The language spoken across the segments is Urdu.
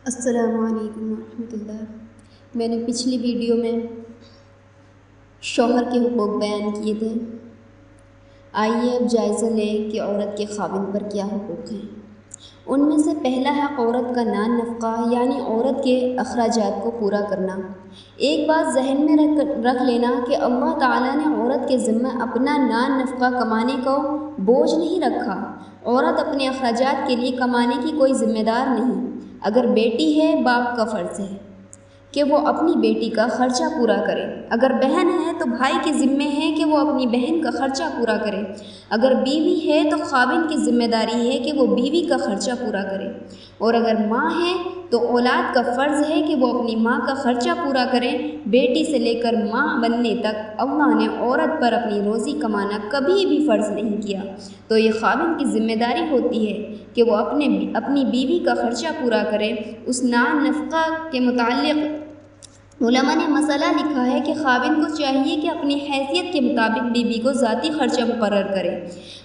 السلام علیکم ورحمۃ اللہ۔ میں نے پچھلی ویڈیو میں شوہر کے حقوق بیان کیے تھے۔ آئیے اب جائزہ لیں کہ عورت کے خاوند پر کیا حقوق ہیں۔ ان میں سے پہلا حق عورت کا نان نفقہ یعنی عورت کے اخراجات کو پورا کرنا۔ ایک بات ذہن میں رکھ لینا کہ اللہ تعالیٰ نے عورت کے ذمہ اپنا نان نفقہ کمانے کو بوجھ نہیں رکھا۔ عورت اپنے اخراجات کے لیے کمانے کی کوئی ذمہ دار نہیں۔ اگر بیٹی ہے باپ کا فرض ہے کہ وہ اپنی بیٹی کا خرچہ پورا کرے۔ اگر بہن ہے تو بھائی کے ذمے ہے کہ وہ اپنی بہن کا خرچہ پورا کرے۔ اگر بیوی ہے تو خاوند کی ذمہ داری ہے کہ وہ بیوی کا خرچہ پورا کرے۔ اور اگر ماں ہے تو اولاد کا فرض ہے کہ وہ اپنی ماں کا خرچہ پورا کرے۔ بیٹی سے لے کر ماں بننے تک اللہ نے عورت پر اپنی روزی کمانا کبھی بھی فرض نہیں کیا، تو یہ خاوند کی ذمہ داری ہوتی ہے کہ وہ اپنی بیوی کا خرچہ پورا کرے۔ اس نان نفقہ کے متعلق علماء نے مسئلہ لکھا ہے کہ خاوند کو چاہیے کہ اپنی حیثیت کے مطابق بیوی کو ذاتی خرچہ مقرر کرے۔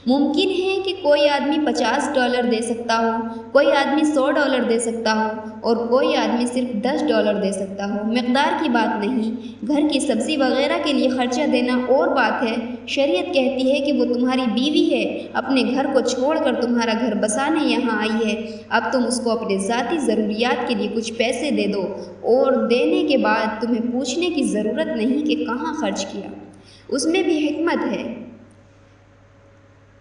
ممکن ہے کہ کوئی آدمی $50 دے سکتا ہو، کوئی آدمی $100 دے سکتا ہو اور کوئی آدمی صرف $10 دے سکتا ہو۔ مقدار کی بات نہیں، گھر کی سبزی وغیرہ کے لیے خرچہ دینا اور بات ہے۔ شریعت کہتی ہے کہ وہ تمہاری بیوی ہے، اپنے گھر کو چھوڑ کر تمہارا گھر بسانے یہاں آئی ہے، اب تم اس کو اپنے ذاتی ضروریات کے لیے کچھ پیسے دے دو اور دینے کے بعد تمہیں پوچھنے کی ضرورت نہیں کہ کہاں خرچ کیا۔ اس میں بھی حکمت ہے۔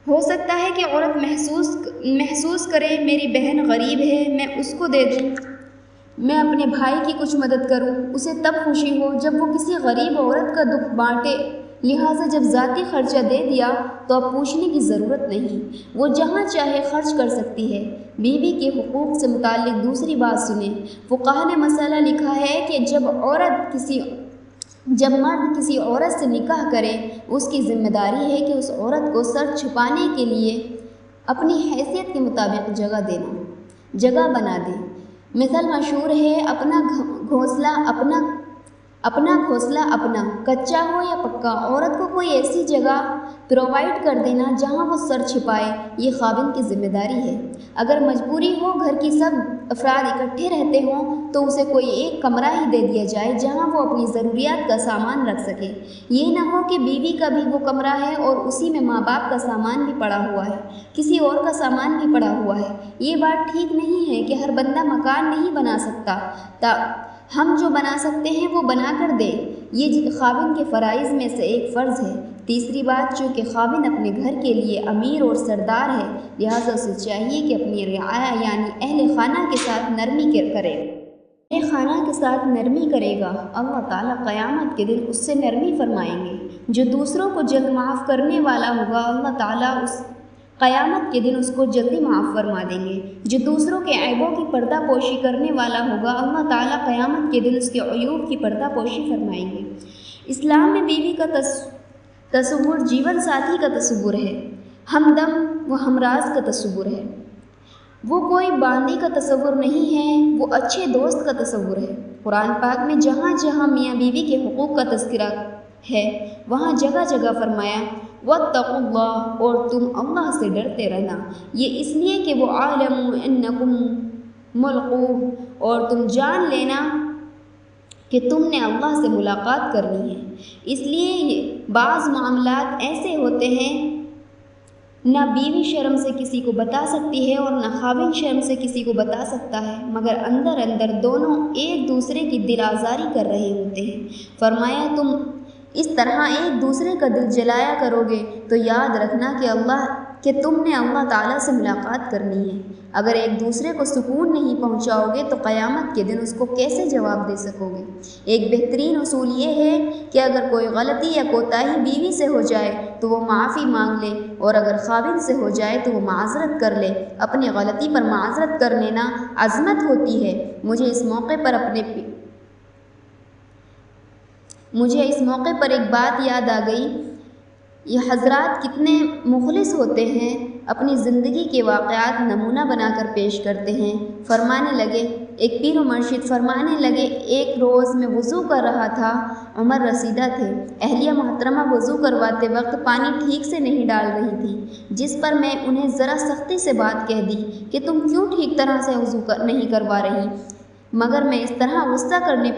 ہو سکتا ہے کہ عورت محسوس کرے میری بہن غریب ہے، میں اس کو دے دوں، میں اپنے بھائی کی کچھ مدد کروں، اسے تب خوشی ہو جب وہ کسی غریب عورت کا دکھ بانٹے۔ لہٰذا جب ذاتی خرچہ دے دیا تو اب پوچھنے کی ضرورت نہیں، وہ جہاں چاہے خرچ کر سکتی ہے۔ بیوی کے حقوق سے متعلق دوسری بات سنیں۔ فقہاء نے مسئلہ لکھا ہے کہ جب مرد کسی عورت سے نکاح کرے، اس کی ذمہ داری ہے کہ اس عورت کو سر چھپانے کے لیے اپنی حیثیت کے مطابق جگہ بنا دے۔ مثل مشہور ہے اپنا گھونسلہ اپنا، کچا ہو یا پکا، عورت کو کوئی ایسی جگہ پرووائڈ کر دینا جہاں وہ سر چھپائے، یہ خاوند کی ذمہ داری ہے۔ اگر مجبوری ہو، گھر کی سب افراد اکٹھے رہتے ہوں تو اسے کوئی ایک کمرہ ہی دے دیا جائے جہاں وہ اپنی ضروریات کا سامان رکھ سکے۔ یہ نہ ہو کہ بیوی کا بھی وہ کمرہ ہے اور اسی میں ماں باپ کا سامان بھی پڑا ہوا ہے، کسی اور کا سامان بھی پڑا ہوا ہے۔ یہ بات ٹھیک نہیں ہے کہ ہر بندہ مکان نہیں بنا سکتا، ہم جو بنا سکتے ہیں وہ بنا کر دیں، یہ خاوند کے فرائض میں سے ایک فرض ہے۔ تیسری بات، چونکہ خاوند اپنے گھر کے لیے امیر اور سردار ہے، لہٰذا اسے چاہیے کہ اپنی رعایا یعنی اہل خانہ کے ساتھ نرمی کرے۔ اہل خانہ کے ساتھ نرمی کرے گا، اللہ تعالیٰ قیامت کے دن اس سے نرمی فرمائیں گے۔ جو دوسروں کو جلد معاف کرنے والا ہوگا، اللہ تعالیٰ قیامت کے دن اس کو جلدی معاف فرما دیں گے۔ جو دوسروں کے عیبوں کی پردہ پوشی کرنے والا ہوگا، اللہ تعالیٰ قیامت کے دن اس کے عیوب کی پردہ پوشی فرمائیں گے۔ اسلام میں بیوی کا تصور جیون ساتھی کا تصور ہے، ہمدم و ہمراز کا تصور ہے۔ وہ کوئی باندی کا تصور نہیں ہے، وہ اچھے دوست کا تصور ہے۔ قرآن پاک میں جہاں جہاں میاں بیوی کے حقوق کا تذکرہ ہے، وہاں جگہ جگہ فرمایا واتقوا اللہ، اور تم اللہ سے ڈرتے رہنا۔ یہ اس لیے کہ وہ عالم انکم ملقوہ، اور تم جان لینا کہ تم نے اللہ سے ملاقات کرنی ہے۔ اس لیے بعض معاملات ایسے ہوتے ہیں نہ بیوی شرم سے کسی کو بتا سکتی ہے اور نہ خاوند شرم سے کسی کو بتا سکتا ہے، مگر اندر اندر دونوں ایک دوسرے کی دل آزاری کر رہے ہوتے ہیں۔ فرمایا تم اس طرح ایک دوسرے کا دل جلایا کرو گے تو یاد رکھنا کہ تم نے اللہ تعالیٰ سے ملاقات کرنی ہے۔ اگر ایک دوسرے کو سکون نہیں پہنچاؤ گے تو قیامت کے دن اس کو کیسے جواب دے سکو گے؟ ایک بہترین اصول یہ ہے کہ اگر کوئی غلطی یا کوتاہی بیوی سے ہو جائے تو وہ معافی مانگ لے، اور اگر خاوند سے ہو جائے تو وہ معذرت کر لے۔ اپنی غلطی پر معذرت کر لینا عظمت ہوتی ہے۔ مجھے اس موقع پر ایک بات یاد آ گئی۔ یہ حضرات کتنے مخلص ہوتے ہیں، اپنی زندگی کے واقعات نمونہ بنا کر پیش کرتے ہیں۔ فرمانے لگے، ایک پیر و مرشد فرمانے لگے، ایک روز میں وضو کر رہا تھا، عمر رسیدہ تھے، اہلیہ محترمہ وضو کرواتے وقت پانی ٹھیک سے نہیں ڈال رہی تھی، جس پر میں انہیں ذرا سختی سے بات کہہ دی کہ تم کیوں ٹھیک طرح سے وضو نہیں کروا رہی؟ مگر میں اس طرح غصہ کرنے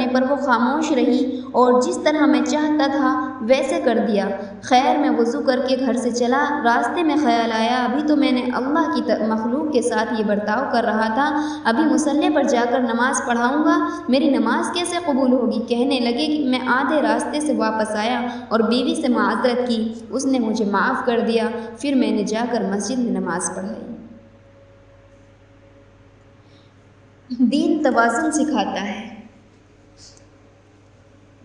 پر وہ خاموش رہی اور جس طرح میں چاہتا تھا ویسے کر دیا۔ خیر میں وضو کر کے گھر سے چلا، راستے میں خیال آیا ابھی تو میں نے اللہ کی مخلوق کے ساتھ یہ برتاؤ کر رہا تھا، ابھی مصلی پر جا کر نماز پڑھاؤں گا، میری نماز کیسے قبول ہوگی؟ کہنے لگے کہ میں آدھے راستے سے واپس آیا اور بیوی سے معذرت کی، اس نے مجھے معاف کر دیا، پھر میں نے جا کر مسجد میں نماز پڑھائی۔ دین توازن سکھاتا ہے۔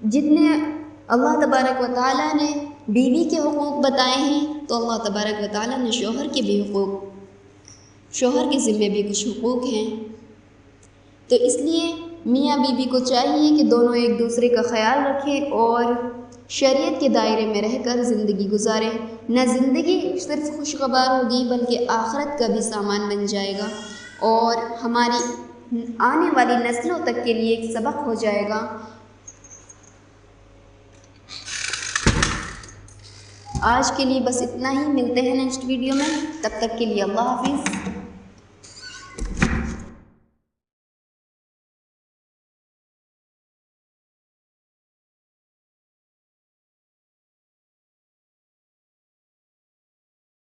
جتنے اللہ تبارک و تعالیٰ نے بیوی کے حقوق بتائے ہیں تو اللہ تبارک و تعالیٰ نے شوہر کے ذمے بھی کچھ حقوق ہیں، تو اس لیے میاں بیوی کو چاہیے کہ دونوں ایک دوسرے کا خیال رکھیں اور شریعت کے دائرے میں رہ کر زندگی گزاریں، نہ زندگی صرف خوشگوار ہوگی بلکہ آخرت کا بھی سامان بن جائے گا اور ہماری آنے والی نسلوں تک کے لیے ایک سبق ہو جائے گا۔ آج کے لیے بس اتنا ہی، ملتے ہیں نیکسٹ ویڈیو میں، تب تک کے لیے اللہ حافظ۔